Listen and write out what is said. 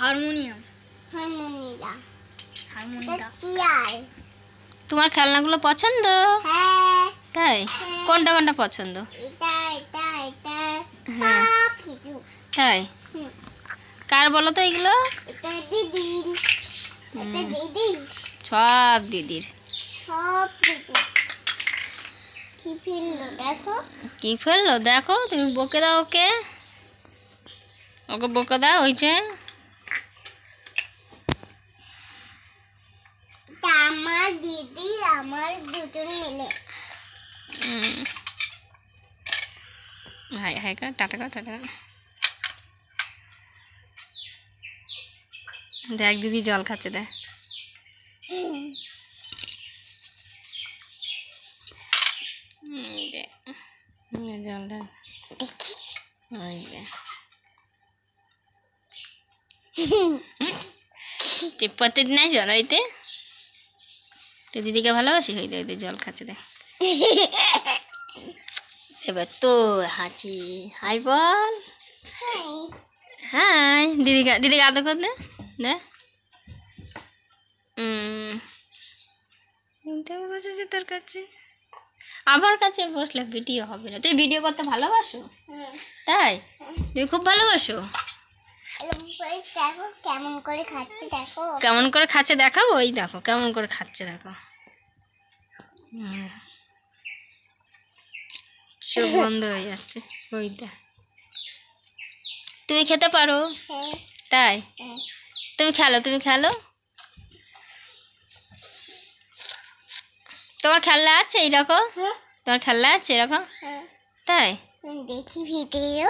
Harmonium. তোমার খেলনাগুলো পছন্দ? হ্যাঁ। তাই? কোনটা কোনটা পছন্দ? হ্যাঁ তাই? কার বলো তো এগুলো? সব দিদির। কি ফেললো দেখো, তুমি বকে দাও ওকে, ওকে বকে দাও। হয়েছে? আমার দিদির আমার দুজন মিলে। হাই হাই কর, টাটা কর, টাটা কর। দেখ দিদি জল খাচ্ছে, দেখ। জলটা চিপাতে নাই জল হইতে। তুই দিদিকে ভালোবাসি, হইতে হইতে জল খাচ্ছে, দেখ। এবার তো হাঁচি, হাই বল। হাই দিদিকে, দিদিকে আদর কর, দে দে। বসেছে তোর কাছে, আমার কাছে বসলে ভিডিও হবে না। তুই ভিডিও করতে ভালোবাসো? তাই? তুমি খুব ভালোবাসো? কেমন করে খাচ্ছে দেখো, কেমন করে খাচ্ছে দেখাবো? ওই দেখো কেমন করে খাচ্ছে, দেখো। চোখ বন্ধ হয়ে যাচ্ছে। ওইটা তুমি খেতে পারো? তাই? তুমি খেলো, তুমি খেলো। তোমার খেলনা আছে এইরকম? তোমার খেলনা আছে এরকম? তাই? দেখি ভিডিও।